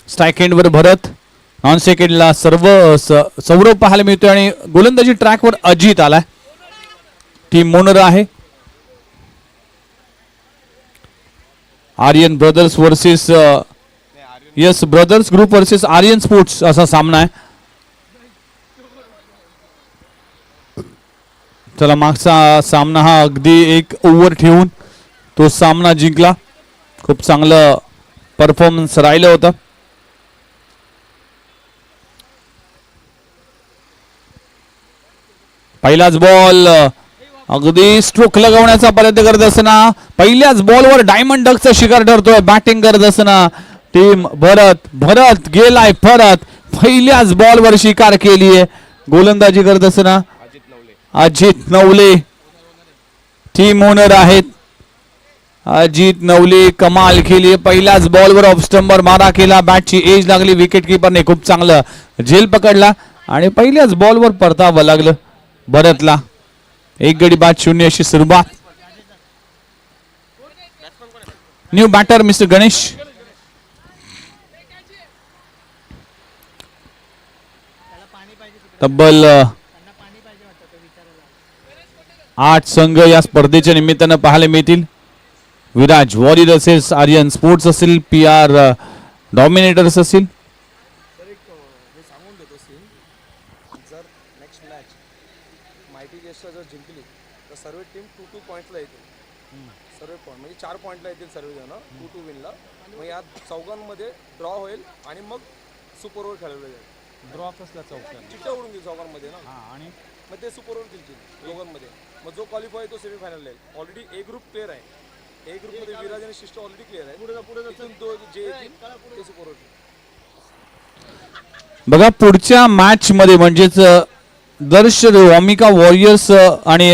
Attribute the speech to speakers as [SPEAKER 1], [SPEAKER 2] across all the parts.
[SPEAKER 1] Strike एंडवर भरत, non सेकंडला Saurabh पाहायला मिळतोय आणि गोलंदाजी ट्रॅकवर अजित आलाय. टीम ओनर आहे. Aryan brothers versus yes brothers group versus Aryan sports असा सामना आहे. चला मागचा सामना हा अगदी एक ओव्हर ठेवून तो सामना जिंकला. खूप चांगलं परफॉर्मन्स राहिलं होतं. पहिलाच बॉल अगदी स्ट्रोक लगावण्याचा प्रयत्न करत असताना पहिल्याच बॉलवर डायमंड डकचा शिकार ठरतोय. बॅटिंग करत असताना टीम भरत गेलाय परत. पहिल्याच बॉलवर शिकार केली आहे. गोलंदाजी करत असताना अजित नवले टीम ओनर आहेत. अजित नवले कमाल केली. पहिल्याच बॉलवर ऑफ स्टंपर मारा केला. बॅटची एज लागली. विकेट किपरने खूप चांगलं झेल पकडला आणि पहिल्याच बॉलवर परतावं लागलं भरतला. एक गडी बाद 0 अशी सुरुवात. New batter mister Ganesh. तब्बल 8 संघ या स्पर्धेच्या निमित्तानं पाहायला मिळतील. विराज वॉरियर असेल, आर्यन स्पोर्ट्स असेल, PR डॉमिनेटर्स असेल.
[SPEAKER 2] जर नेक्स्ट मॅच माहिती जेस्टर जर जिंकली तर सर्व टीम 2-2 पॉईंटला येतील. सर्व पॉईंट म्हणजे 4 पॉईंटला येतील सर्व जण 2-2 विनला. मग या चौघांमध्ये ड्रॉ होईल आणि मग सुपर ओव्हर खेळवलं जाईल.
[SPEAKER 1] ड्रॉ कसला चौका
[SPEAKER 2] चिठ्ठ्या उडून घेईल चौघांमध्ये ना. आणि मग ते सुपर ओव्हर खेळतील दोघांमध्ये. मग जो क्वालिफाय तो सेमीफायनल येईल. ऑलरेडी ए ग्रुप क्लिअर आहे. ए ग्रुपमध्ये विराज आणि शिष्ट ऑलरेडी क्लिअर आहे. पुढे जे येतील ते सुपर ओव्हर.
[SPEAKER 1] बघा पुढच्या मॅच मध्ये म्हणजेच दर्श वॉमिका वॉरियर्स आणि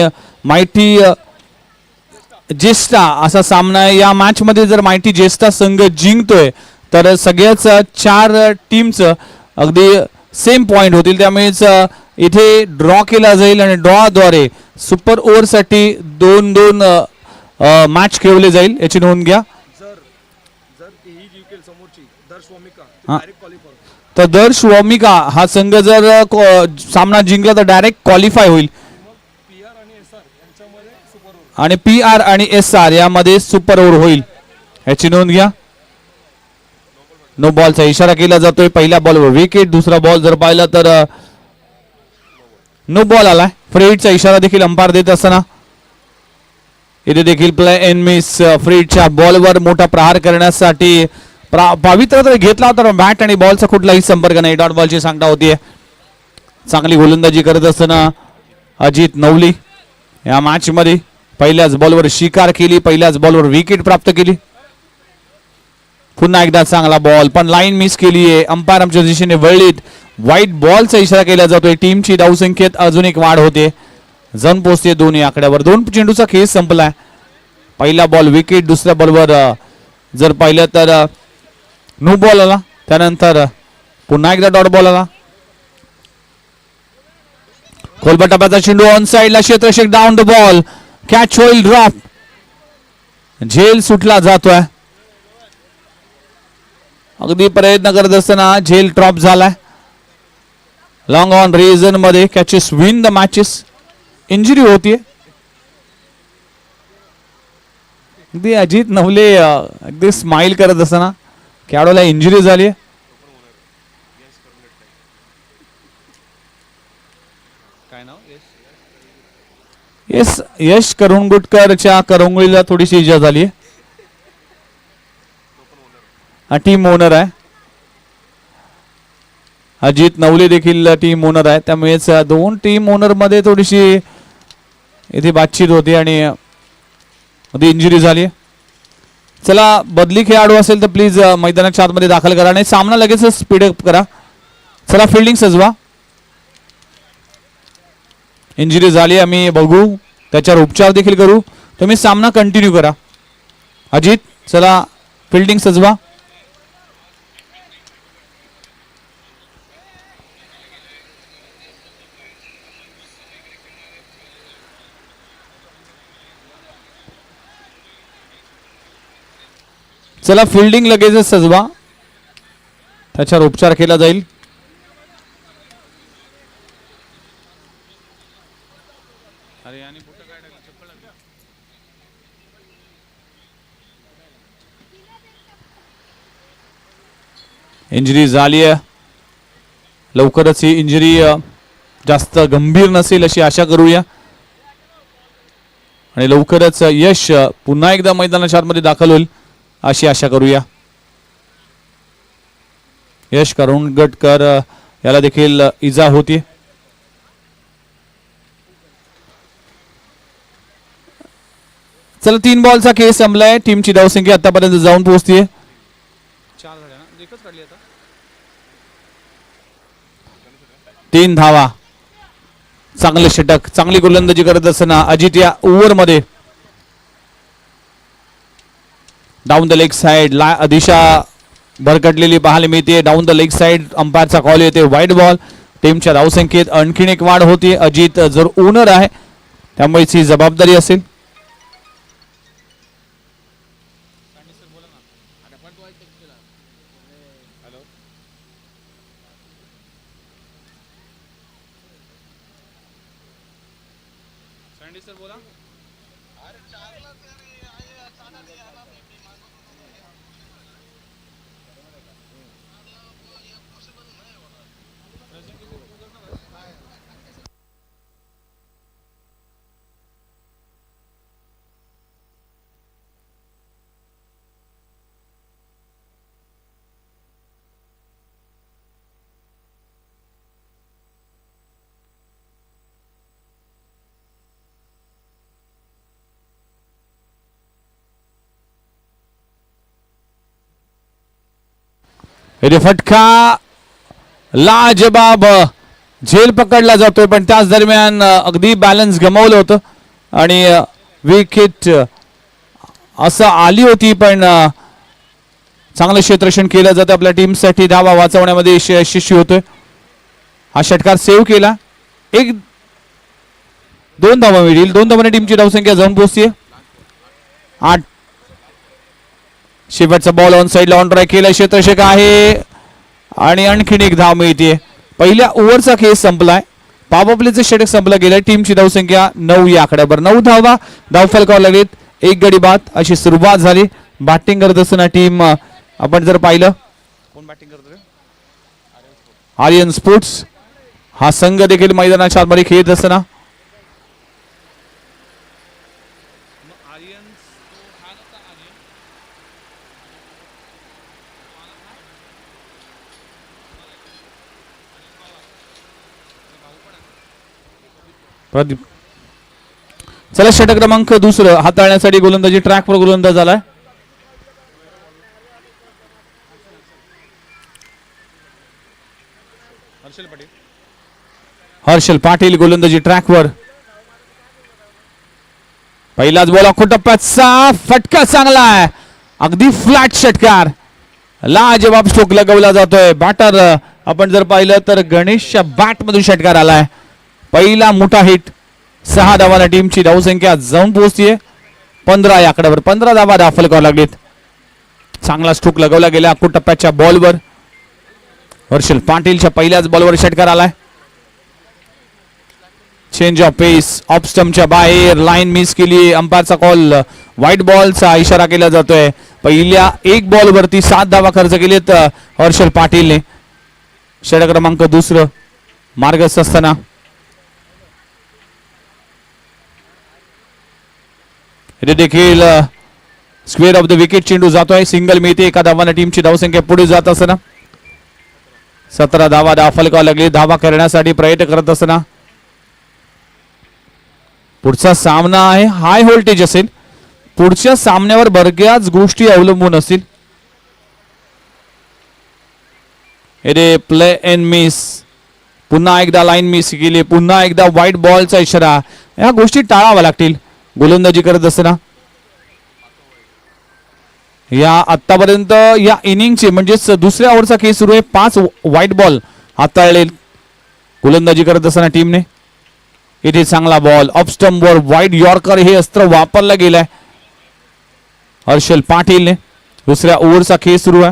[SPEAKER 1] मायटी जेस्टा असा सामना आहे. या मॅच मध्ये जर मायटी जेस्टा संघ जिंकतोय तर सगळ्याच 4 टीमचं अगदी सेम पॉइंट होतील. त्यामुळेच इथे ड्रॉ केला जाईल आणि ड्रॉद्वारे सुपर ओव्हर साठी 2-2 मॅच खेळवले जाईल. याची नोंद घ्या.
[SPEAKER 2] जर ही जिंकेल समोरची दर्श वॉमिका डायरेक्ट क्वालिफाय.
[SPEAKER 1] तर दर्श वॉमिका हा संघ जर सामना जिंकला तर डायरेक्ट क्वालिफाय होईल. आणि PR आणि SR यामध्ये सुपर ओव्हर होईल. याची नोंद घ्या. नो बॉलचा इशारा केला जातोय. पहिल्या बॉलवर विकेट. दुसरा बॉल जर पाहिला तर नो बॉल आलाय. फ्रेडचा इशारा देखील अंपायर देत असताना इथे देखील प्ले एन मिस. फ्रेडच्या बॉलवर मोठा प्रहार करण्यासाठी पवित्र तर घेतला होता. बॅट आणि बॉलचा कुठलाही संपर्क नाही. डॉट बॉलची सांगता होतीये. चांगली गोलंदाजी करत असताना अजित नवली या मॅच मध्ये पहिल्याच बॉलवर शिकार केली. पहिल्याच बॉलवर विकेट प्राप्त केली. पुन्हा एकदा चांगला बॉल पण लाईन मिस केली आहे. अंपायर आमच्या दिशेने वळलीत. व्हाईट बॉलचा इशारा केला जातोय. टीमची धावसंख्येत अजून एक वाढ होते. जण पोहोचते दोन्ही आकड्यावर. 2 चेंडूचा खेळ संपलाय. पहिला बॉल विकेट. दुसऱ्या बॉलवर जर पाहिलं तर नो बॉल आला. त्यानंतर पुन्हा एकदा डॉट बॉल आला. खोलबा टप्प्याचा चेंडू ऑन साइडला. क्षेत्ररक्षक डाऊन द बॉल. कॅच होईल. ड्रॉप. झेल सुटला जातोय. अगदी प्रयत्न करत असताना झेल ड्रॉप झालाय. लॉंग ऑन रिजन मध्ये catches win the matches. Injury होतीये. अगदी अजित नवले अगदी स्माइल करत असताना खेळाडूला इंजुरी झाली. काय नाव? यश करुंगुटकरच्या करंगुळीला थोडीशी इजा झाली. टीम ओनर आहे. अजित नवले देखील टीम ओनर आहे. त्यामुळेच 2 टीम ओनर मध्ये थोडीशी इथे बातचीत होती आणि इंजुरी झाली. चला बदली खेळाडू असेल तर प्लीज मैदानाच्या आतमध्ये दाखल करा आणि सामना लगेच स्पीडअप करा. चला फिल्डिंग सजवा. इंजुरी झाली. आम्ही बघू त्याच्यावर उपचार देखील करू. तुम्ही सामना कंटिन्यू करा. अजित चला फिल्डिंग सजवा. चला फिल्डिंग लगेचच सजवा. त्याच्यावर उपचार केला जाईल. इंजरी झाली आहे. लवकरच ही इंजरी जास्त गंभीर नसेल अशी आशा करूया आणि लवकरच यश पुन्हा एकदा मैदानाच्या आतमध्ये दाखल होईल अशी आशा करूया. यश करुणगटकर याला देखील इजा होती. चला 3 बॉलचा खेळ संपलाय. टीमची धावसंख्या आतापर्यंत जाऊन पोहोचतीये 3 धावा. चांगले षटक, चांगली गोलंदाजी करत असताना अजित या ओव्हर मध्ये डाऊन द लेग साइड दिशा भरकटलेली पाहायला मिळते. डाऊन द लेग साइड अंपायरचा कॉल येते वाईड बॉल. टीमच्या धावसंख्येत आणखीन एक वाढ होती. अजित जर ओनर आहे त्यामुळे ही जबाबदारी असेल. फटका लाजबाब झेल पकडला जातोय पण त्याच दरम्यान अगदी बॅलन्स गमावलं होतं आणि विकेट असं आली होती पण चांगलं क्षेत्ररक्षण केलं जातं आपल्या टीमसाठी. धावा वाचवण्यामध्ये यशस्वी होतोय. हा षटकार सेव्ह केला. 2 धावा मिळतील. 2 धावांनी टीमची धावसंख्या जाऊन पोहोचते 8. शेवटचा बॉल ऑन साइडला ऑन ट्राय केला. क्षेत्ररक्षक आहे आणि आणखीन एक धाव मिळते. पहिल्या ओव्हरचा खेळ संपलाय. पॉवर प्लेचं षटक संपलं गेलं. टीमची धावसंख्या 9 या आकड्यावर. 9 धावा धाव फलकावर लागलीत. 1 गडी बाद अशी सुरुवात झाली. बॅटिंग करत असताना टीम आपण जर पाहिलं कोण बॅटिंग करतोय आर्यन स्पोर्ट्स हा संघ देखील मैदानाच्या आतमध्ये खेळत असताना प्रदीप. चला षटक क्रमांक 2 हाताळण्यासाठी गोलंदाजी ट्रॅकवर गोलंदाज झालाय. हर्षल पाटील गोलंदाजी ट्रॅकवर. पहिलाच बॉल आखो टप्प्याचा फटका चांगला आहे. अगदी फ्लॅट षटकार. लाजबाब स्ट्रोक लगवला जातोय. बॅटर आपण जर पाहिलं तर गणेशच्या बॅट मधून षटकार आलाय. पहिला मोठा हिट. 6 धावांना टीमची धावसंख्या जाऊन पोहोचतीये 15 या आकड्यावर. 15 धावा दाखल कराव्या लागलीत. चांगला स्ट्रोक लगवला गेला आखो टप्प्याच्या बॉलवर. हर्षल पाटीलच्या पहिल्याच बॉलवर षटकार आलाय. Change of pace. ऑफ स्टंपच्या बाहेर लाईन मिस केली. अंपायरचा कॉल व्हाईट बॉलचा इशारा केला जातोय. पहिल्या 1 बॉलवरती 7 धावा खर्च केलेत हर्षल पाटीलने. षटक क्रमांक 2 मार्गस्थ असताना इथे देखील स्क्वेअर ऑफ द विकेट चेंडू जातोय. सिंगल मिळते. 1 धावाने टीमची धावसंख्या पुढे जात असताना 17 धावा दाखल करावी लागली. धावा करण्यासाठी प्रयत्न करत असताना पुढचा सामना आहे हाय व्होल्टेज असेल. पुढच्या सामन्यावर बऱ्याच गोष्टी अवलंबून असतील. इथे प्ले एंड मिस. पुन्हा एकदा लाईन मिस केली. पुन्हा एकदा व्हाईट बॉलचा इशारा. या गोष्टी टाळाव्या लागतील गोलंदाजी करत असताना. या आतापर्यंत या इनिंगचे म्हणजेच दुसऱ्या ओव्हरचा खेळ सुरू आहे. 5 व्हाईट बॉल हाताळले गोलंदाजी करत असताना टीमने. इथे चांगला बॉल ऑफ स्टंपवर व्हाईट यॉर्कर हे अस्त्र वापरलं गेलंय हर्षल पाटीलने. दुसऱ्या ओव्हरचा खेळ सुरू आहे.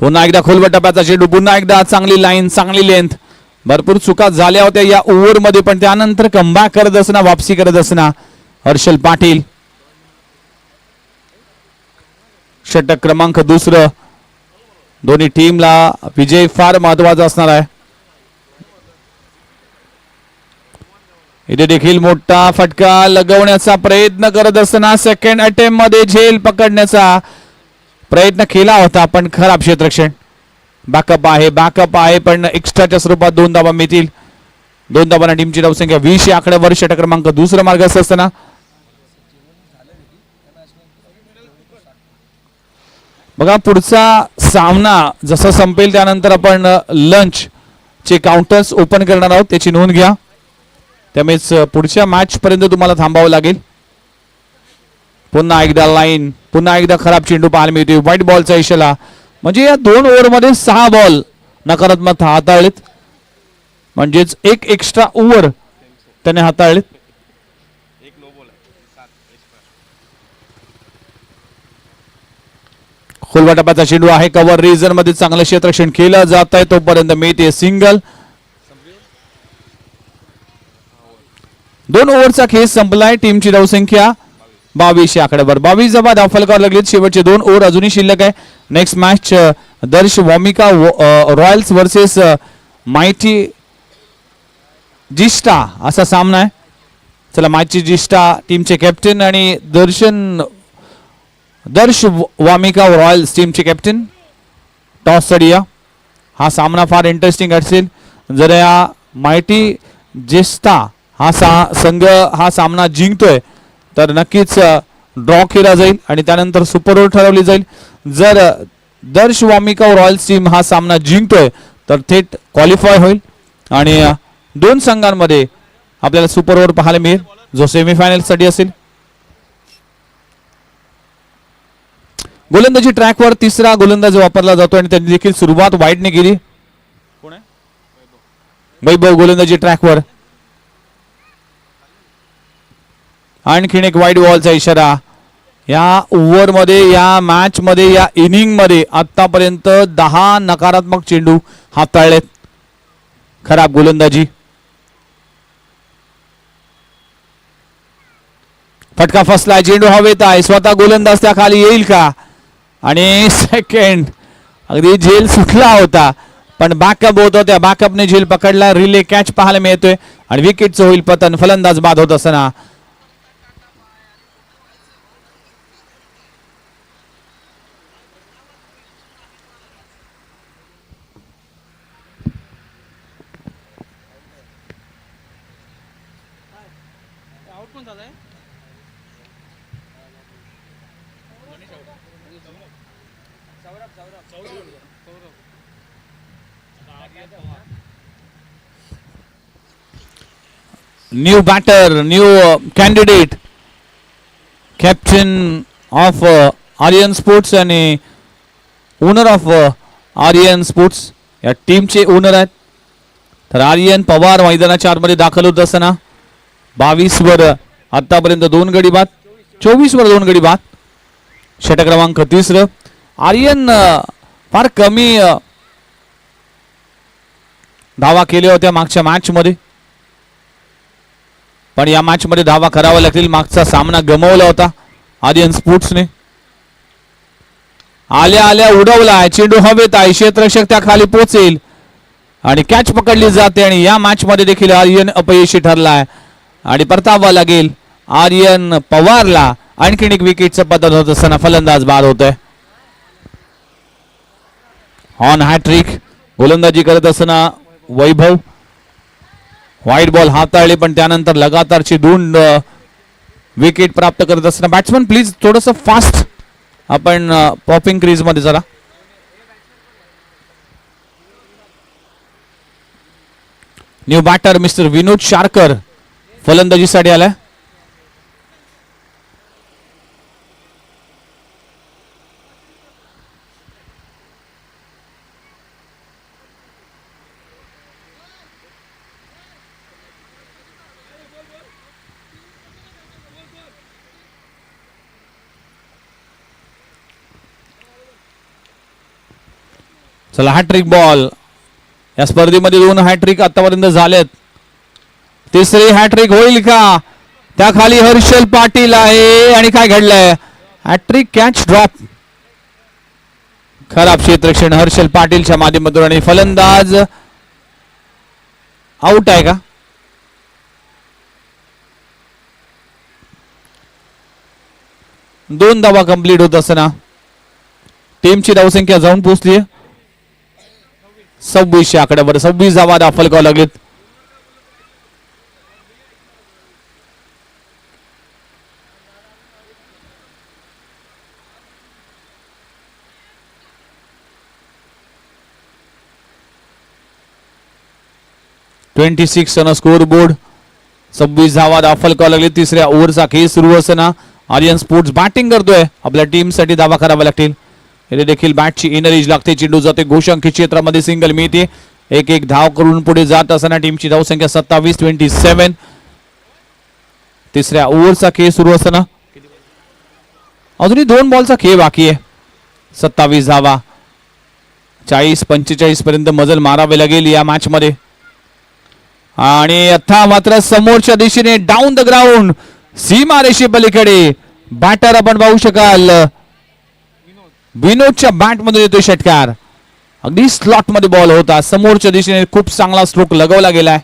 [SPEAKER 1] पुन्हा एकदा खोलवर टप्प्याचा चेंडू, पुन्हा एकदा चांगली लाईन, चांगली लेंथ. भरपूर चुका झाल्या होत्या या ओव्हरमध्ये, पण त्यानंतर कमबॅक करत असताना, वापसी करत असताना हर्षल पाटील. षटक क्रमांक दुसरं. दोन्ही टीमला विजय फार महत्वाचा असणार आहे. इथे देखील मोठा फटका लगवण्याचा प्रयत्न करत असताना सेकंड अटेम्प्ट मध्ये झेल पकडण्याचा प्रयत्न केला होता, पण खराब क्षेत्ररक्षण. बॅकअप आहे पण एक्स्ट्राच्या स्वरूपात 2 धावा मिळतील. 2 धावांना टीमची धावसंख्या 20 या आकड्यावर. षटक क्रमांक दुसरा मार्गस्थ असताना बघा पुढचा सामना जसा संपेल त्यानंतर आपण लंच चे काउंटर्स ओपन करणार आहोत, त्याची नोंद घ्या. त्यामुळेच पुढच्या मॅच पर्यंत तुम्हाला थांबावं लागेल. पुन्हा एकदा लाईन, पुन्हा एकदा खराब चेंडू पाहायला मिळतोय. व्हाईट बॉलचा इशारा, म्हणजे या 2 ओव्हरमध्ये 6 बॉल नकारात्मक हाताळलेत, म्हणजेच एक एक्स्ट्रा ओव्हर त्याने हाताळलेत. खोलवा टप्प्याचा चेंडू आहे, कव्हर रिजन मध्ये चांगलं क्षेत्ररक्षण केलं जात आहे, तोपर्यंत मिळते सिंगल. 2 ओव्हरचा खेळ संपलाय. टीमची धावसंख्या 22 या आकड्यावर. 22 धावा धावफलकावर लागलीत. शेवटचे 2 ओव्हर अजूनही शिल्लक आहे. नेक्स्ट मॅच दर्श वॉमिका रॉयल्स वर्सेस मायटी जिस्टा असा सामना आहे. चला, मायटी जिस्टा टीमचे कॅप्टन आणि दर्श वामिका रॉयल्स टीमचे कॅप्टन टॉस सडिया. हा सामना फार इंटरेस्टिंग असेल. जर या मायटी जिस्टा संघ हा सामना जिंकतोय तर नक्कीच ड्रॉ केला जाईल आणि त्यानंतर सुपर ओव्हर ठरवली जाईल. जर दर्श वामिका रॉयल्स टीम हा सामना जिंकतोय तर थेट क्वालिफाय होईल आणि 2 संघांमध्ये आपल्याला सुपर ओव्हर पाहायला मिळेल, जो सेमीफायनल साठी असेल. गोलंदाजी ट्रॅकवर 3रा गोलंदाज वापरला जातो आणि त्यांनी देखील सुरुवात वाईडने केली. कोण आहे? वैभव गोलंदाजी ट्रॅकवर. आणखीन एक वाईड बॉलचा इशारा. या ओव्हरमध्ये, या मॅच मध्ये, या इनिंग मध्ये आतापर्यंत 10 नकारात्मक चेंडू हाताळलेत. खराब गोलंदाजी. फटका फसलाय, चेंडू हवेत आहे, स्वतः गोलंदाज त्या खाली येईल का? आणि सेकंड अगदी झेल सुटला होता, पण बॅकअप होत होत्या, बॅकअपने झेल पकडला. रिले कॅच पाहायला मिळतोय आणि विकेटचं होईल पतन. फलंदाज बाद होत असताना new batter, new candidate, captain of Aryan sports आणि ओनर ऑफ आर्यन स्पोर्ट्स या टीमचे ओनर आहेत. तर आर्यन पवार मैदानाच्या आतमध्ये दाखल होत असताना 22 वर आतापर्यंत 2 गडी बाद, 24 वर 2 गडी बाद. षटक क्रमांक 3. आर्यन फार कमी धावा केल्या होत्या मागच्या मॅच मध्ये, पण या मॅच मध्ये धावा करावा लागतील. मागचा सामना गमावला होता आर्यन स्पोर्ट्सने. आल्या आल्या उडवला, चेंडू हवेत आहे, क्षेत्ररक्षक त्या खाली पोहोचेल आणि कॅच पकडली जाते. आणि या मॅच मध्ये देखील आर्यन अपयशी ठरलाय आणि परतावा लागेल आर्यन पवारला. आणखीन एक विकेटचा पतन होत असताना फलंदाज बाद होत आहे. ऑन हॅट्रिक गोलंदाजी करत असताना वैभव. व्हाईट बॉल हाताळले, पण त्यानंतर लगातारची 2 विकेट प्राप्त करत असताना बॅट्समन प्लीज थोडस फास्ट आपण पॉपिंग क्रीज मध्ये जरा. न्यू बॅटर मिस्टर विनोद शारकर फलंदाजीसाठी आलाय. चला हॅट्रिक बॉल. या स्पर्धेमध्ये 2 हॅट्रिक आतापर्यंत झालेत. तिसरी हॅट्रिक होईल का? त्या खाली हर्षल पाटील आहे आणि काय घडलंय? Hat trick catch drop. खराब क्षेत्ररक्षण हर्षल पाटीलच्या माध्यमातून आणि फलंदाज आउट आहे का? दोन धावा कंप्लीट होत असताना टीमची धावसंख्या जाऊन पोहोचली 26 आकड्यावर. 26 धावा दाखल कराव्या लागेल. Score board. 26 धावा दाखल कराव्या लागले. तिसऱ्या ओव्हरचा खेळ सुरू असताना आर्यन स्पोर्ट्स बॅटिंग करतोय. आपल्या टीमसाठी धावा कराव्या लागतील. इथे देखील बॅटची एनर्जी लागते. चेंडू जाते घोषांकी क्षेत्रामध्ये सिंगल मिळते. एक धाव करून पुढे जात असताना टीमची धावसंख्या 27. तिसऱ्या ओव्हरचा खेळ सुरू असताना अजूनही 2 बॉलचा खेळ बाकी आहे. 27 धावा. 40-45 पर्यंत मजल मारावे लागेल या मॅच मध्ये. आणि आता मात्र समोरच्या दिशेने डाऊन द ग्राउंड सीमारेषे पलीकडे बॅटर आपण पाहू शकाल. विनोदच्या बॅट मधून येतोय षटकार. अगदी स्लॉट मध्ये बॉल होता. समोरच्या दिशेने खूप चांगला स्ट्रोक लगवला गेलाय.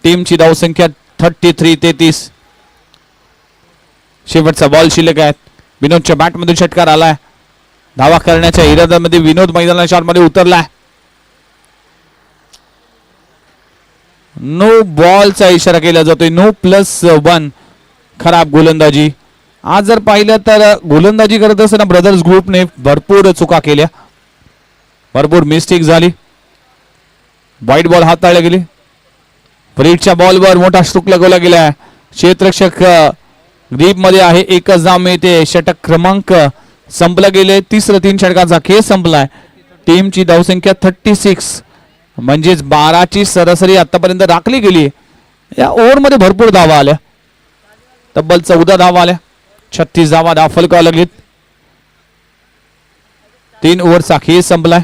[SPEAKER 1] टीमची धावसंख्या 33. शेवटचा बॉल शिल्लक आहे. विनोदच्या बॅट मधून षटकार आलाय. धावा करण्याच्या इराद्यामध्ये विनोद मैदानाच्या आतमध्ये उतरलाय. नो बॉलचा इशारा केला जातोय. नो +1. खराब गोलंदाजी. आज जर पाहिलं तर गोलंदाजी करत असताना ब्रदर्स ग्रुपने भरपूर चुका केल्या. भरपूर मिस्टेक झाली. वाईट बॉल हाताळले गेले. फ्रीडच्या बॉलवर मोठा स्ट्रोक लगवला गेला. क्षेत्ररक्षक ग्रीप मध्ये आहे. एकच धाव मिळते. षटक क्रमांक संपला गेले. तिसरं 3 षटकांचा खेळ संपलाय. टीमची धावसंख्या 36 म्हणजेच 12ची सरासरी आतापर्यंत राखली गेली. या ओव्हरमध्ये भरपूर धावा आल्या. तब्बल 14 धावा आल्या. 36 धावा दाखल कराव्या लागलीत. 3 ओव्हरचा खेळ संपलाय.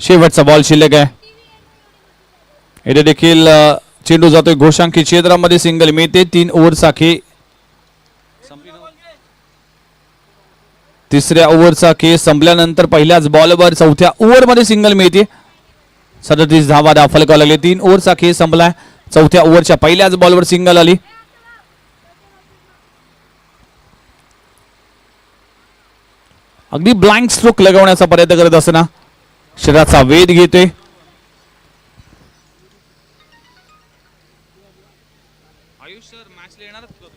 [SPEAKER 1] शेवटचा बॉल शिल्लक आहे. इथे देखील चेंडू जातोय घोषांकी क्षेत्रामध्ये सिंगल मिळते. 3 ओव्हरचा खेळ. तिसऱ्या ओव्हरचा खेळ संपल्यानंतर पहिल्याच बॉलवर 4थ्या ओव्हरमध्ये सिंगल मिळते. 37 धावा दाखल कराव्या लागले. 3 ओव्हरचा खेळ संपलाय. 4थ्या ओव्हरच्या पहिल्याच बॉलवर सिंगल आली. अगदी ब्लँक स्ट्रोक लगवण्याचा प्रयत्न करत असताना शरीराचा वेध घेतोय. आयुष सर मॅचला येणारच का तुम्ही?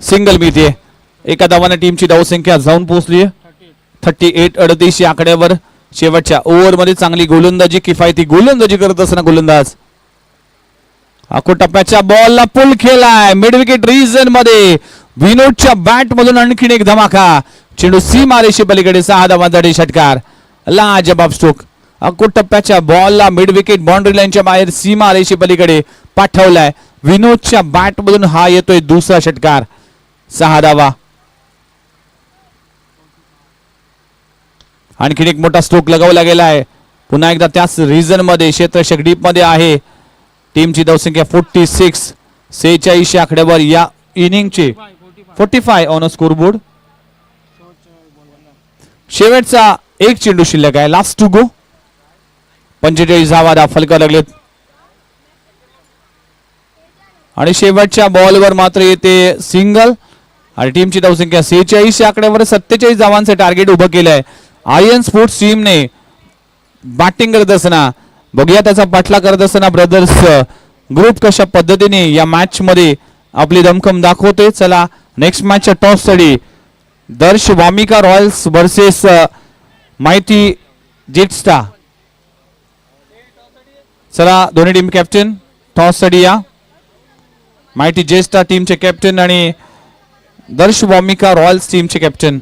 [SPEAKER 1] सिंगल मिळते. एका धावाने टीमची धावसंख्या जाऊन पोहोचली 38 या आकड्यावर. शेवटच्या ओव्हरमध्ये चांगली गोलंदाजी, किफायती गोलंदाजी करत असताना गोलंदाज टप्प्याच्या बॉलला पुल केलाय. मिड विकेट रिजन मध्ये विनोदच्या बॅट मधून आणखीन एक धमाका. चेंडू सीमारेषे पलीकडे 6 धावांसाठी षटकार. लाजबाब स्ट्रोक. टप्प्याच्या बॉलला मिड विकेट बाउंड्री लाईनच्या बाहेर सीमारेषे पलीकडे पाठवलाय. विनोदच्या बॅट मधून हा येतोय दुसरा षटकार. 6 धावा. आणखीन एक मोठा स्ट्रोक लगवला गेला आहे. पुन्हा एकदा त्याच रिजन मध्ये क्षेत्ररक्षक डीप मध्ये आहे. टीमची धावसंख्या 46. 46 आकड्यावर या इनिंगचे 45 ऑन स्कोर बोर्ड. शेवटचा एक चेंडू शिल्लक आहे. Last to go. 45 धावा दाखल करायला लागलेत आणि शेवटच्या बॉलवर मात्र येते सिंगल आणि टीमची धावसंख्या 46 या आकड्यावर 47 धावांचे टार्गेट उभं केलं आहे आर्यन स्पोर्ट्स टीमने. बॅटिंग करत असताना बघूया त्याचा पाठला करत असताना ब्रदर्स ग्रुप कशा पद्धतीने या मॅच मध्ये आपली दमखम दाखवते. चला नेक्स्ट मॅचच्या टॉस साठी दर्श वामिका रॉयल्स वर्सेस माहिती जेटस्टा. चला दोन्ही टीम कॅप्टन टॉस साठी या. माहिती जेस्टा टीमचे कॅप्टन आणि दर्श वामिका रॉयल्स टीमचे कॅप्टन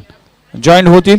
[SPEAKER 1] जॉईन होतील.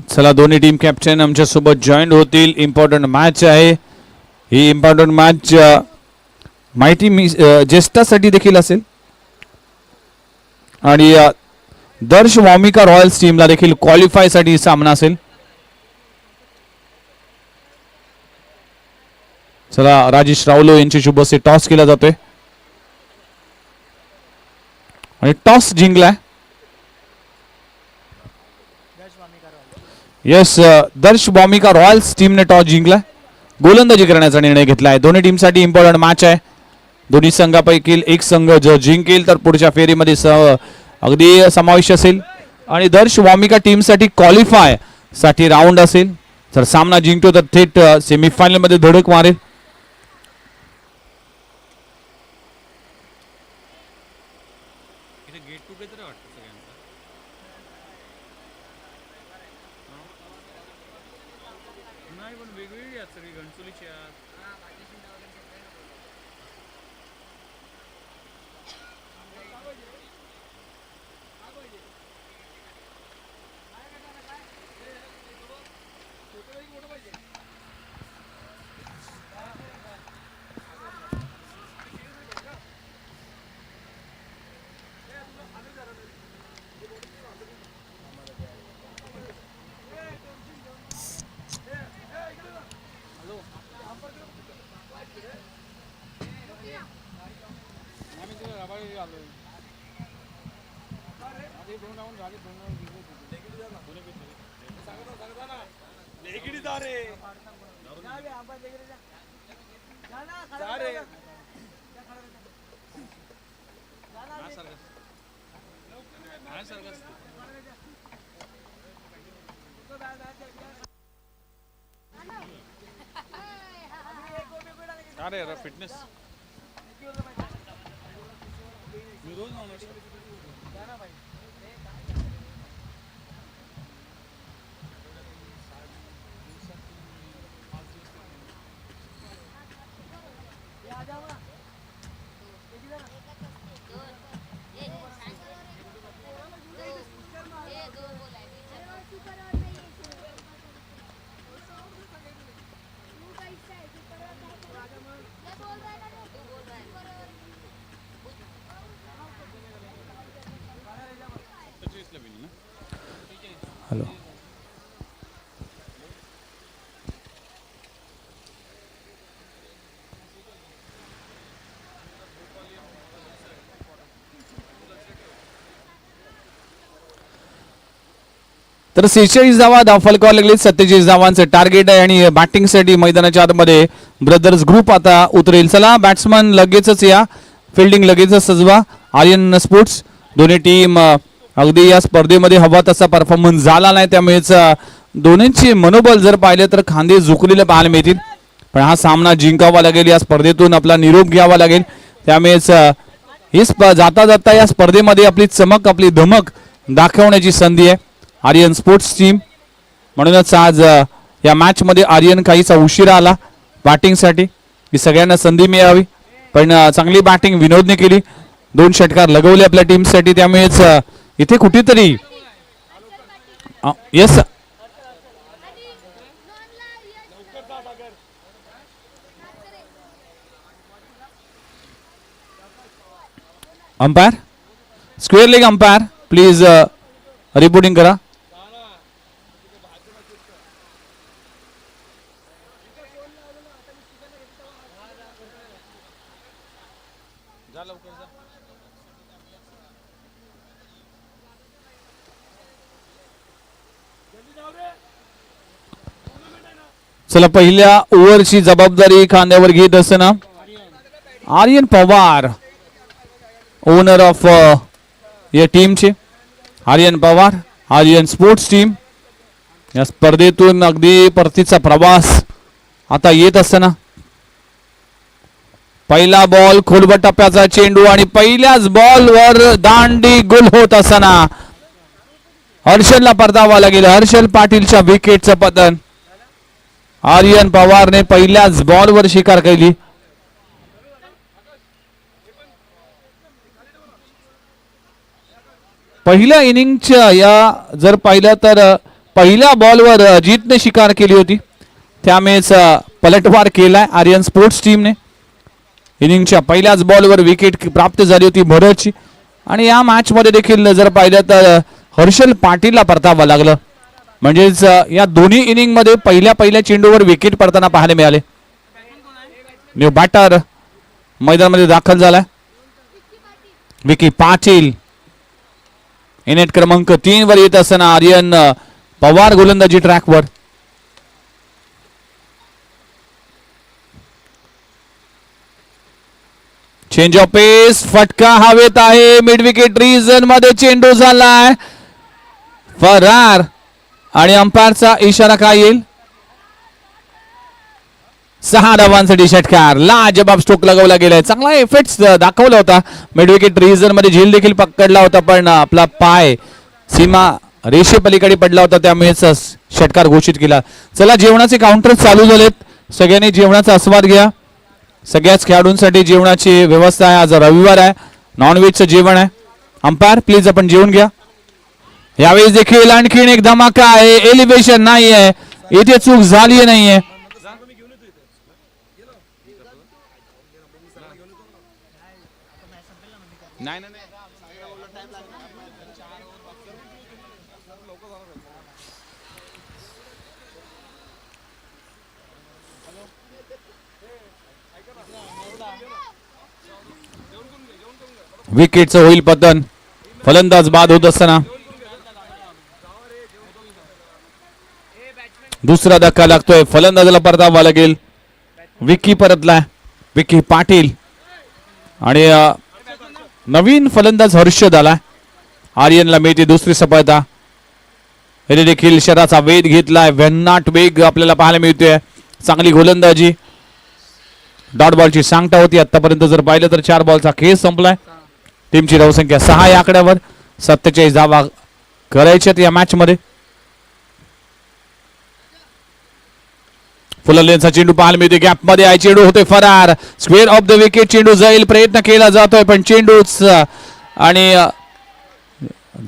[SPEAKER 1] चला दोन्ही टीम कॅप्टन आमच्या सोबत जॉईन होतील. इम्पॉर्टंट मॅच आहे ही. इम्पॉर्टंट मॅच माहिती जेस्टासाठी देखील असेल आणि दर्श वामिका रॉयल्स टीमला देखील क्वालिफाय साठी सामना असेल. चला राजेश रावलो यांची शुभ असे टॉस केला जातोय आणि टॉस जिंकलाय. यस दर्श वामिका रॉयल्स टीमने टॉस जिंकला. गोलंदाजी करण्याचा निर्णय घेतलाय. दोन्ही टीमसाठी इम्पॉर्टंट मॅच आहे. दोन्ही संघापैकी एक संघ जर जिंकेल तर पुढच्या फेरीमध्ये अगदी समावेश असेल आणि दर्श वामिका टीमसाठी क्वालिफाय साठी राऊंड असेल. जर सामना जिंकतो तर थेट सेमीफायनल मध्ये धडक मारेल.
[SPEAKER 3] अरे फिटनेस
[SPEAKER 1] हॅलो तर 46 धावा दाखल करायला लागले. 47 धावांचं टार्गेट आहे आणि बॅटिंग साठी मैदानाच्या आतमध्ये ब्रदर्स ग्रुप आता उतरेल. चला बॅट्समन लगेचच या. फिल्डिंग लगेचच सजवा. आर्यन स्पोर्ट्स दोन्ही टीम अगदी या स्पर्धेमध्ये हवा तसा परफॉर्मन्स झाला नाही त्यामुळेच दोन्हींची मनोबल जर पाहिले तर खांदे झुकलेले पाहायला मिळतील. पण हा सामना जिंकावा लागेल. या स्पर्धेतून आपला निरोप घ्यावा लागेल. त्यामुळेच ही जाता जाता या स्पर्धेमध्ये आपली चमक आपली धमक दाखवण्याची संधी आहे आर्यन स्पोर्ट्स टीम. म्हणूनच आज या मॅच मध्ये आर्यन काहीसा उशिरा आला बॅटिंगसाठी की सगळ्यांना संधी मिळावी. पण चांगली बॅटिंग विनोदने केली. 2 षटकार लगवले आपल्या टीमसाठी. त्यामुळेच इथे कुठेतरी yes umpire, square leg umpire please reporting करा. चला पहिल्या ओव्हरची जबाबदारी खांद्यावर घेत असताना आर्यन पवार, ओनर ऑफ या टीमचे आर्यन पवार, आर्यन स्पोर्ट्स टीम. या स्पर्धेतून अगदी परतीचा प्रवास आता येत असताना पहिला बॉल खोलवर टप्प्याचा चेंडू आणि पहिल्याच बॉलवर दांडी गुल होत असताना हर्षलला परतावा लागेल. हर्षल पाटीलच्या विकेटचं पतन. आर्यन पवारने पहिल्याच बॉलवर शिकार केली. पहिल्या इनिंगच्या या जर पाहिलं तर पहिल्या बॉलवर अजितने शिकार केली होती. त्यामुळेच पलटवार केलाय आर्यन स्पोर्ट्स टीमने. इनिंगच्या पहिल्याच बॉलवर विकेट प्राप्त झाली होती भरतची. आणि या मॅच मध्ये देखील जर पाहिलं तर हर्षल पाटीलला परतावा लागलं. म्हणजेच या दोन्ही इनिंग मध्ये पहिल्या चेंडूवर विकेट पडताना पाहायला मिळाले. न्यू बॅटर मैदानामध्ये दाखल झालाय विकी पाटील. इनेट क्रमांक 3 वर येत असताना आर्यन पवार गोलंदाजी ट्रॅकवर. चेंज ऑफ पेस, फटका हवेत आहे. मिड विकेट रिजन मध्ये चेंडू झालाय फरार. आणि अंपायरचा इशारा काय येईल? 6 धावांसाठी षटकार. लाजबाब स्ट्रोक लगवला गेलाय. चांगला इफेक्ट दाखवला होता. मिड विकेट रिजन मध्ये झेल देखील पकडला होता पण आपला पाय सीमा रेषे पलीकडे पडला होता. त्यामुळेच षटकार घोषित केला. चला जेवणाचे काउंटर चालू झालेत. सगळ्यांनी जेवणाचा आस्वाद घ्या. सगळ्याच खेळाडूंसाठी जेवणाची व्यवस्था आहे. आज रविवार आहे. नॉनव्हेजचं जेवण आहे. अंपायर प्लीज आपण जेवून घ्या. यावेळेस देखील आणखीन एक धमाका आहे. एलिव्हेशन नाही आहे इथे, चूक झाली नाहीये. विकेटचं होईल पतन. फलंदाज बाद होत असताना दुसरा धक्का लागतोय. फलंदाजाला परतावा लागेल. विकी परतलाय, विकी पाटील. आणि नवीन फलंदाज हर्षद आलाय. आर्यनला मिळते दुसरी सफलता. याने देखील शराचा वेध घेतलाय. भन्नाट वेग आपल्याला पाहायला मिळतोय. चांगली गोलंदाजी. डॉट बॉलची सांगता होती. आतापर्यंत जर पाहिलं तर 4 बॉलचा खेळ संपलाय. टीमची धावसंख्या 6 या आकड्यावर. 47 धावा करायच्यात या मॅच मध्ये. फुललेनचा चेंडू पाहायला मिळते. गॅप मध्ये आहे. चेंडू होते फरार. स्क्वेअर ऑफ द विकेट चेंडू जाईल. प्रयत्न केला जातोय पण चेंडूच आणि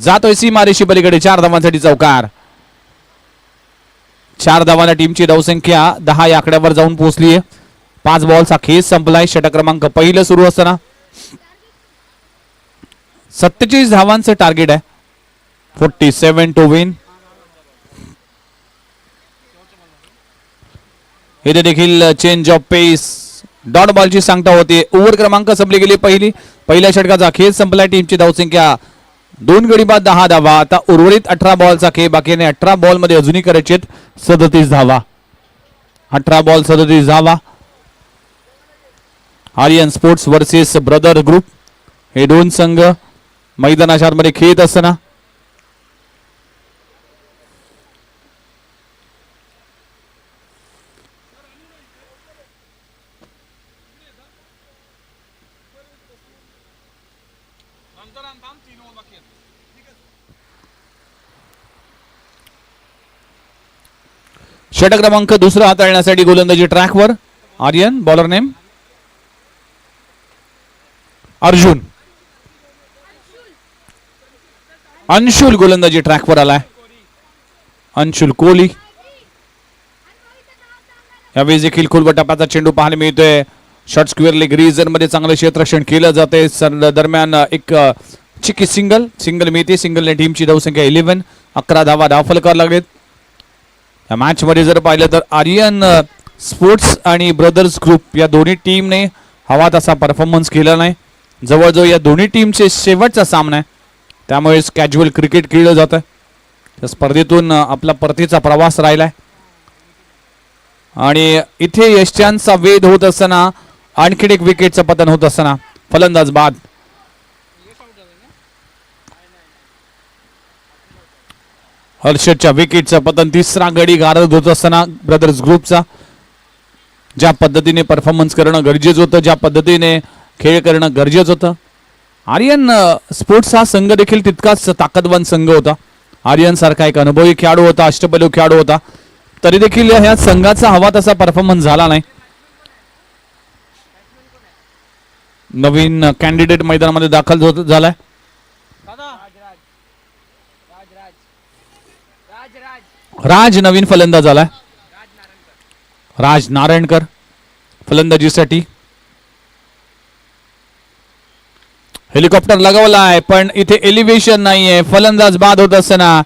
[SPEAKER 1] जातोय सीमारेषी पलीकडे. 4 धावांसाठी चौकार. 4 धावांना टीमची धावसंख्या 10 या आकड्यावर जाऊन पोहोचली आहे. 5 बॉलचा खेळ संपलाय. षटक क्रमांक पहिलं सुरू असताना 47 धावांचं टार्गेट आहे. 47 टू विन. इथे देखील चेंज ऑफ पेस. डॉट बॉलची सांगता होते. ओव्हर क्रमांक संपली गेली पहिल्या षटकाचा खेळ संपलाय. टीमची धावसंख्या 2 गडी बाद 10 धावा. आता उर्वरित 18 बॉलचा खेळ बाकी आहे. 18 बॉल मध्ये अजूनही करायचे 37 धावा. 18 बॉल 37 धावा. Aryan sports versus brother group हे 2 संघ मैदानाच्या आतमध्ये खेळत असताना षटक क्रमांक दुसरा हाताळण्यासाठी गोलंदाजी ट्रॅकवर. Aryan bowler name Arjun. अंशुल गोलंदाजी ट्रॅकवर आलाय. अंशुल कोहली यावेळी देखील खोलवटापाचा चेंडू पाहायला मिळतोय. शॉर्ट स्क्वेअर लेग रिजन मध्ये चांगलं क्षेत्ररक्षण केलं जाते. दरम्यान एक चिकी सिंगल मिळते. सिंगलने टीमची धावसंख्या 11. 11 धावा दाखल करायला लागलेत. या मॅच मध्ये जर पाहिलं तर आर्यन स्पोर्ट्स आणि ब्रदर्स ग्रुप या दोन्ही टीमने हवा तसा परफॉर्मन्स केला नाही. जवळजवळ या दोन्ही टीमचे शेवटचा सामना आहे. त्यामुळे कॅज्युअल क्रिकेट खेळलं जातं. त्या स्पर्धेतून आपला परतीचा प्रवास राहिलाय आणि इथे यशांचा वेध होत असताना आणखी एक विकेटचं पतन होत असताना फलंदाज बाद. हर्षदच्या विकेटचं पतन. तिसरा गडी गारद होत असताना ब्रदर्स ग्रुपचा ज्या पद्धतीने परफॉर्मन्स करणं गरजेचं होतं, ज्या पद्धतीने खेळ करणं गरजेचं होतं. आर्यन स्पोर्ट्स हा संघ देखील तितकाच ताकदवान संघ होता. आर्यन सारखा एक अनुभवी खेळाडू होता, अष्टपैलू खेळाडू होता. तरी देखील ह्या संघाचा हवा तसा परफॉर्मन्स झाला नाही. नवीन कॅन्डिडेट मैदानामध्ये दाखल झालाय. राज नवीन फलंदाज आलाय. राज नारायणकर फलंदाजीसाठी. हेलिकॉप्टर लगावलाय पण इथे एलिव्हेशन नाहीये. फलंदाज बाद होत असताना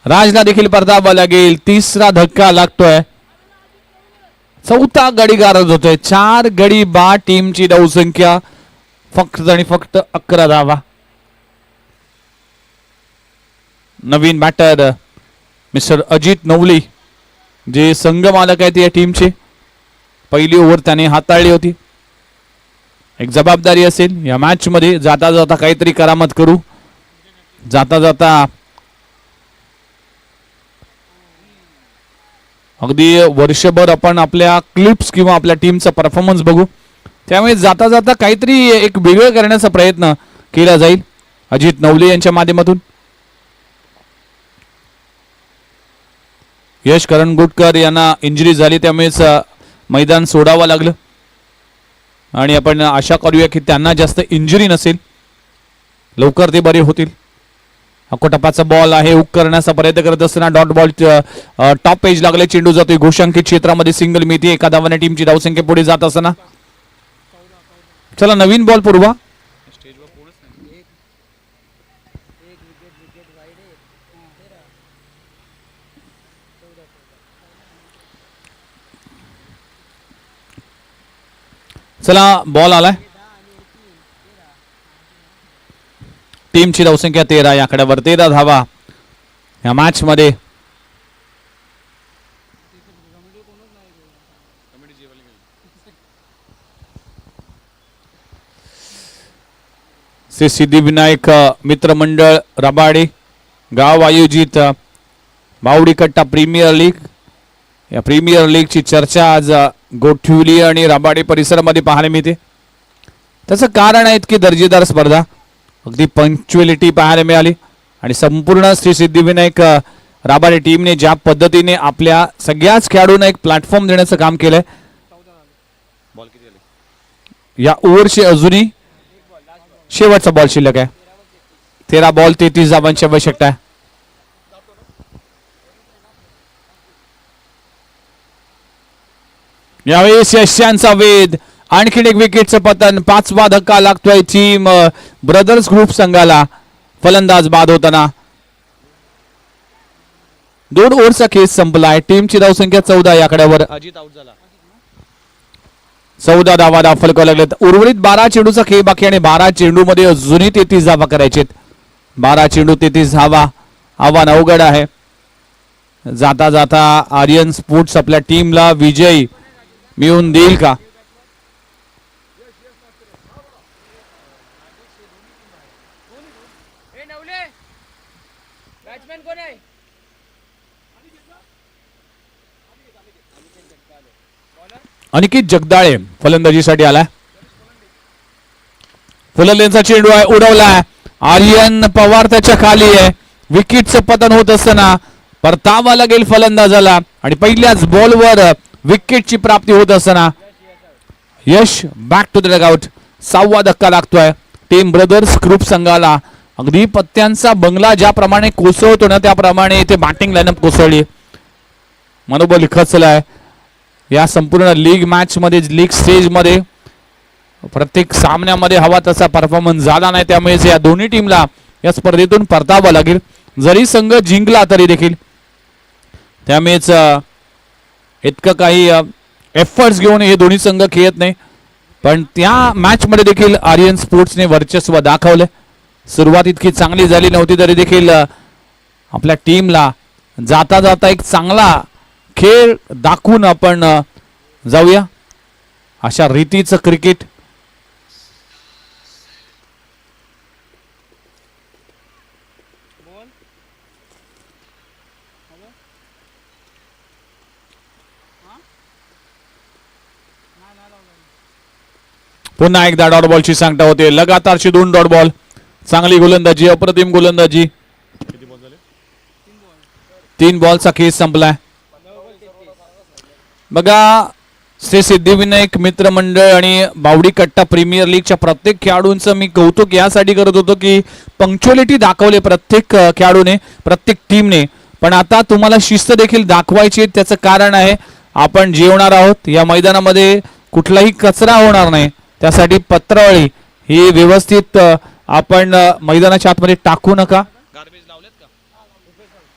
[SPEAKER 1] राजला देखील परतावा लागेल. तिसरा धक्का लागतोय. चौथा गडी गारद होतोय. 4 गडी बाद. टीमची धावसंख्या फक्त आणि फक्त 11 धावा. नवीन बॅटर मिस्टर अजित नवली जे संघ मालक आहेत या टीमचे. पहिली ओव्हर त्याने हाताळली होती. एक जबाबदारी असेल या मॅच मध्ये. जाता जाता काहीतरी करामत करू. जाता जाता अगदी वर्षभर आपण आपल्या क्लिप्स किंवा आपल्या टीमचा परफॉर्मन्स बघू. त्यामुळे जाता जाता काहीतरी एक वेगळं करण्याचा प्रयत्न केला जाईल अजित नवले यांच्या माध्यमातून. यश करंगुटकर यांना इंजुरी झाली त्यामुळेच मैदान सोडावं लागलं आणि आपण आशा करूया की त्यांना जास्त इंजुरी नसेल, लवकर ते बरे होतील. अकोटपाचा बॉल आहे. हुक करण्याचा प्रयत्न करत असताना डॉट बॉल टॉप पेज लागले. चेंडू जातोय घोषांकित क्षेत्रामध्ये. सिंगल मिळते. एका धावाने टीमची धावसंख्या पुढे जात असताना चला नवीन बॉल पुरवा. चला बॉल आलाय. टीमची धावसंख्या 13. या आकड्यावर 13 धावा या मॅच मध्ये. श्री सिद्धिविनायक मित्रमंडळ रबाडे गाव आयोजित बावडी कट्टा प्रीमियर लीग. या प्रीमियर लीगची चर्चा आज गोठिवली आणि रबाडे परिसरामध्ये पाहायला मिळते. त्याचं कारण आहे की दर्जेदार स्पर्धा, अगदी पंक्च्युअलिटी पाहायला मिळाली आणि संपूर्ण श्री सिद्धिविनायक राबाडे टीमने ज्या पद्धतीने आपल्या सगळ्याच खेळाडूंना एक प्लॅटफॉर्म देण्याचं काम केलंय. या ओव्हरची अजूनही शेवटचा बॉल शिल्लक आहे. 13 बॉल 33 धावांची आवश्यकता आहे. यावेळेस यशांचा वेध. आणखीन एक विकेटचं पतन. 5वा धक्का लागतोय टीम ब्रदर्स ग्रुप संघाला. फलंदाज बाद होताना 2 ओव्हरचा केस संपलाय. टीमची धावसंख्या 14. या आकड्यावर अजित आउट झाला. 14 धावा दाखल कराव्या लागल्यात. उर्वरित 12 चेंडूचा खेळ बाकी आणि 12 चेंडू मध्ये अजूनही 33 धावा करायचे. 12 चेंडू 33 धावा. आव्हान अवघड आहे. जाता जाता आर्यन स्पोर्ट्स आपल्या टीमला विजय मिळवून देईल का? अनिकेत जगदाळे फलंदाजीसाठी आलाय. फलंदाजीचा चेंडू आहे, उडवलाय. आर्यन पवार त्याच्या खाली आहे. विकेटचं पतन होत असताना परतावा लागेल फलंदाजाला आणि पहिल्याच बॉलवर विकेटची प्राप्ती होत असताना यश बॅक टू द डगआउट. 6वा धक्का लागतोय टीम ब्रदर्स ग्रुप संघाला अगदी पत्त्यांचा बंगला ज्याप्रमाणे कोसळतो ना त्याप्रमाणे इथे बॅटिंग लाईनअप कोसळली. मनोबल खचलाय या संपूर्ण लीग मॅच मध्ये, लीग स्टेज मध्ये प्रत्येक सामन्यामध्ये हवा तसा परफॉर्मन्स झाला नाही. त्यामुळे या दोन्ही टीमला या स्पर्धेतून परतावं लागेल. जरी संघ जिंकला तरी देखील त्यामुळेच इतकं काही एफर्ट्स घेऊन हे दोन्ही संघ खेळत नाही. पण त्या मॅच मध्ये देखील आर्यन स्पोर्ट्सने वर्चस्व दाखवलं. सुरुवात इतकी चांगली झाली नव्हती तरी देखील आपल्या टीमला जाता जाता एक चांगला खेळ दाखवून आपण जाऊया. अशा रीतीचं क्रिकेट पुन्हा एकदा डॉट बॉलची सांगता होते. लगातारची 2 डॉट बॉल. चांगली गोलंदाजी, अप्रतिम गोलंदाजी. 3 बॉलचा खेळ संपलाय. बघा श्री सिद्धिविनायक मित्रमंडळ आणि बावडी कट्टा प्रीमियर लीगच्या प्रत्येक खेळाडूंचं मी कौतुक यासाठी करत होतो की पंक्च्युअलिटी दाखवले प्रत्येक खेळाडूने, प्रत्येक टीमने. पण आता तुम्हाला शिस्त देखील दाखवायची. त्याचं कारण आहे आपण जेवणार आहोत. या मैदानामध्ये कुठलाही कचरा होणार नाही. त्यासाठी पत्रावळी ही व्यवस्थित आपण मैदानाच्या आतमध्ये टाकू नका.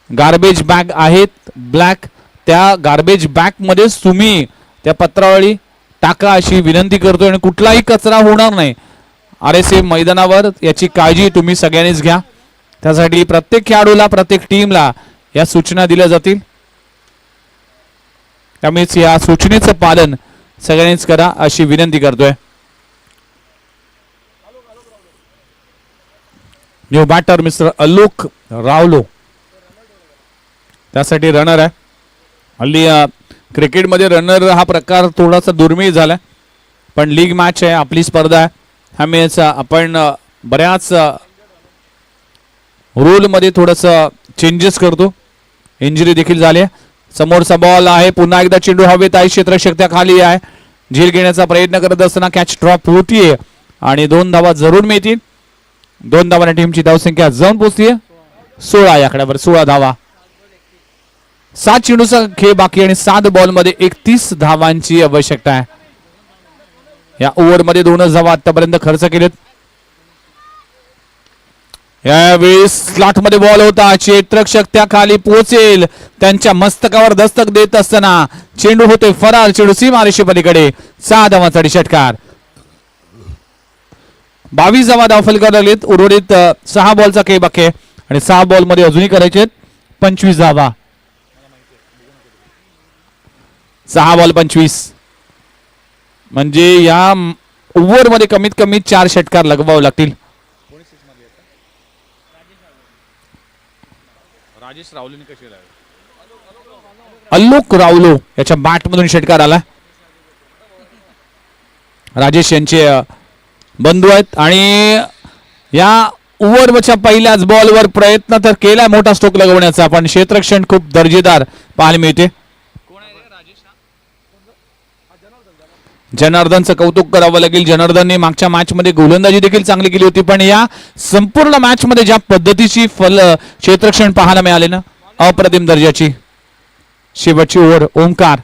[SPEAKER 1] गार्बेज बॅग आहेत ब्लॅक, त्या गार्बेज बॅग मध्येच तुम्ही त्या पत्रावळी टाका अशी विनंती करतोय. आणि कुठलाही कचरा होणार नाही RSA मैदानावर, याची काळजी तुम्ही सगळ्यांनीच घ्या. त्यासाठी प्रत्येक खेळाडूला, प्रत्येक टीमला या सूचना दिल्या जातील. त्यामुळेच या सूचनेचं पालन सगळ्यांनीच करा अशी विनंती करतोय. न्यू बॅटर मिस्टर अलोक रावलो त्यासाठी रनर आहे. हल्ली क्रिकेटमध्ये रनर हा प्रकार थोडासा दुर्मिळ झाला. पण लीग मॅच आहे, आपली स्पर्धा आहे. त्यामुळे आपण बऱ्याच रूलमध्ये थोडंसं चेंजेस करतो. इंजुरी देखील झाली आहे. समोरचा बॉल आहे. पुन्हा एकदा चेंडू हवेत आहे. क्षेत्ररक्षक त्या खाली आहे. झेल घेण्याचा प्रयत्न करत असताना कॅच ड्रॉप होतीये आणि 2 धावा जरूर मिळतील. 2 धावांच्या टीमची धावसंख्या जाऊन पोहोचतीये 16 या आकड्यावर. 16 धावा. 7 चेंडूचा खेळ बाकी आणि 7 बॉल मध्ये 31 धावांची आवश्यकता आहे. या ओव्हरमध्ये 2च धावा आतापर्यंत खर्च केलेत. यावेळी स्लॉट मध्ये बॉल होता. क्षेत्ररक्षक त्या खाली पोहोचेल. त्यांच्या मस्तकावर दस्तक देत असताना चेंडू होते फरार. चेंडू सीमारेषे पलीकडे. 6 धावांसाठी षटकार. 22 धावा धावफल करायला लागलेत. उर्वरित 6 बॉलचा खेळ बाकी आहे आणि 6 बॉल मध्ये अजूनही करायचे 25 धावा. 6 बॉल 25 म्हणजे या ओव्हर मध्ये कमीत कमी 4 षटकार लगवावे लागतील. अल्लोक रावलो याच्या बॅट मधून षटकार आला. राजेश यांचे बंधू आहेत आणि या ओव्हरच्या पहिल्याच बॉलवर प्रयत्न तर केला मोठा स्ट्रोक लगवण्याचा, पण क्षेत्ररक्षण खूप दर्जेदार पाहायला मिळते. जनार्दनचं कौतुक करावं लागेल. जनार्दनने मागच्या मॅच मध्ये गोलंदाजी देखील चांगली केली होती. पण या संपूर्ण मॅच मध्ये ज्या पद्धतीची क्षेत्ररक्षण पाहायला मिळाले ना, अप्रतिम दर्जाची. शेवटची ओव्हर ओंकार.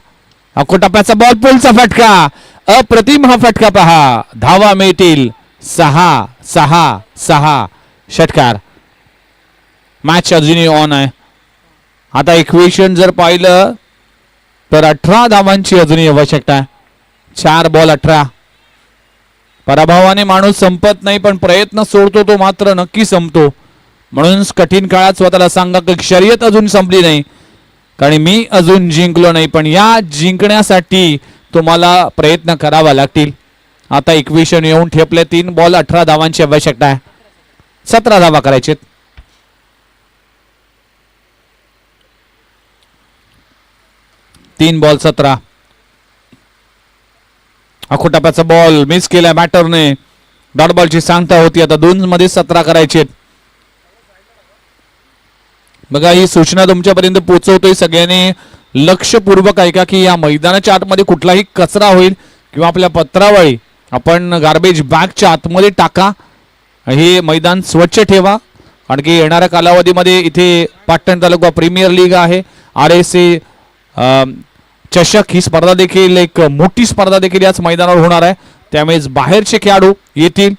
[SPEAKER 1] अकोटाप्याचा बॉल पुलचा फटका. अप्रतिम हा फटका पहा. धावा मिळतील 6 6 6 षटकार. मॅच अजूनही ऑन आहे. आता इक्वेशन जर पाहिलं तर 18 धावांची अजूनही आवश्यकता आहे. 4 बॉल 18. पराभवाने माणूस संपत नाही, पण प्रयत्न सोडतो तो मात्र नक्की संपतो. म्हणून कठीण काळात स्वतःला सांगा की शर्यत अजून संपली नाही, कारण मी अजून जिंकलो नाही. पण या जिंकण्यासाठी तुम्हाला प्रयत्न करावा लागतील. आता इक्वेशन येऊन ठेपले. 3 बॉल 18 धावांची आवश्यकता आहे. 17 धावा करायचे. तीन बॉल 17. अखोटाप्याचा बॉल मिस केला बॅटरने. डॉट बॉलची सांगता होती. आता 2 मध्ये 17 करायचे. बघा ही सूचना तुमच्यापर्यंत पोहोचवतोय. सगळ्यांनी लक्षपूर्वक ऐका की या मैदानाच्या आतमध्ये कुठलाही कचरा होईल किंवा आपल्या पत्रावळी आपण गार्बेज बॅगच्या आतमध्ये टाका. हे मैदान स्वच्छ ठेवा. आणखी येणाऱ्या कालावधीमध्ये इथे पाटण तालुका प्रीमियर लीग आहे, RSA चषक ही स्पर्धा देखील एक मोठी स्पर्धा देखील याच मैदानावर होणार आहे. त्यामुळे बाहेरचे खेळाडू येतील,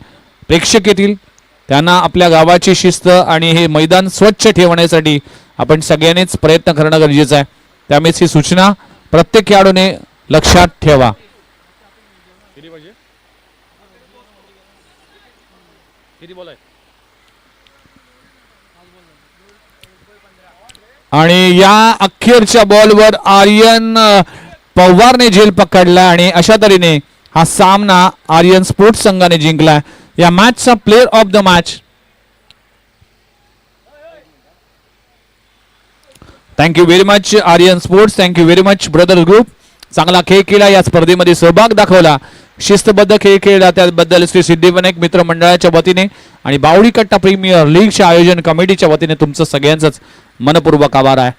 [SPEAKER 1] प्रेक्षक येतील, त्यांना आपल्या गावाची शिस्त आणि हे मैदान स्वच्छ ठेवण्यासाठी आपण सगळ्यांनीच प्रयत्न करणं गरजेचं आहे. त्यामुळे ही सूचना प्रत्येक खेळाडूने लक्षात ठेवा. आणि या अखेरच्या बॉलवर आर्यन पवारने झेल पकडला आणि अशा तऱ्हेने हा सामना आर्यन स्पोर्ट्स संघाने जिंकला. या मॅचचा player of the match thank you very much Aryan sports, thank you very much brother group. चांगला खेळ केला, या स्पर्धेमध्ये सहभाग दाखवला, शिस्तबद्ध खेळ खेळला, त्याबद्दल श्री सिद्धिविनायक मित्र मंडळाच्या वतीने आणि बावडी कट्टा प्रीमियर लीगच्या आयोजन कमिटीच्या वतीने तुमचं सगळ्यांचंच मनपूर्वक आभार आहे.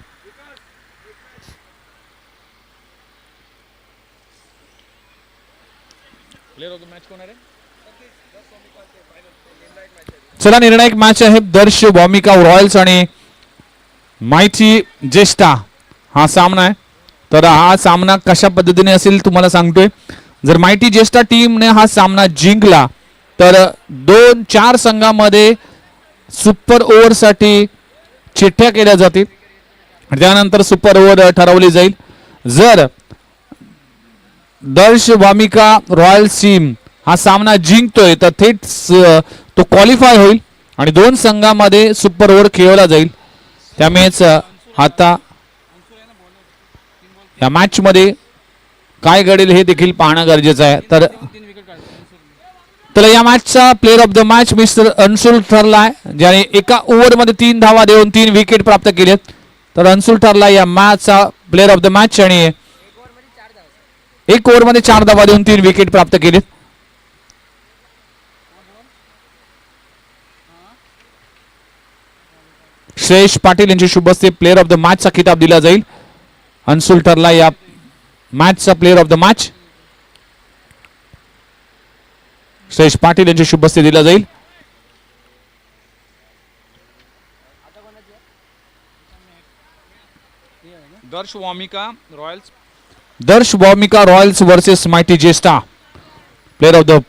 [SPEAKER 1] चला निर्णायक मॅच आहे दर्श वॉमिका रॉयल्स आणि माहिती ज्येष्ठा हा सामना आहे. तर हा सामना कशा पद्धतीने असेल तुम्हाला सांगतोय. जर माहिती ज्येष्ठा टीमने हा सामना जिंकला तर 2-4 संघामध्ये सुपर ओव्हर साठी चिठ्ठ्या केल्या जातील, त्यानंतर सुपर ओव्हर ठरवली जाईल. जर दर्श वामिका रॉयल्स टीम हा सामना जिंकतोय तर थेट तो क्वालिफाय होईल आणि 2 संघामध्ये सुपर ओव्हर खेळवला जाईल. त्यामुळेच आता या मॅच मध्ये काय घडेल हे देखील पाहणं गरजेचं आहे. तर या मॅचचा player of the match mister Anshul ठरलाय, ज्याने एका ओव्हरमध्ये 3 धावा देऊन 3 विकेट प्राप्त केलेत. तर अन्सुल ठरला या मॅचचा प्लेअर ऑफ द मॅच आणि 1 ओव्हरमध्ये 4 धावा देऊन 3 विकेट प्राप्त केलेत. श्रेयश पाटील यांच्या शुभ हस्ते प्लेअर ऑफ द मॅचचा खिताब दिला जाईल. अन्सुल ठरला या मॅचचा player of the match, Shreyash Patil यांच्या शुभ हस्ते दिला जाईल.
[SPEAKER 3] दर्श वॉमिका रॉयल्स
[SPEAKER 1] वर्सेस माहिती ज्येष्ठा प्लेअर ऑफ द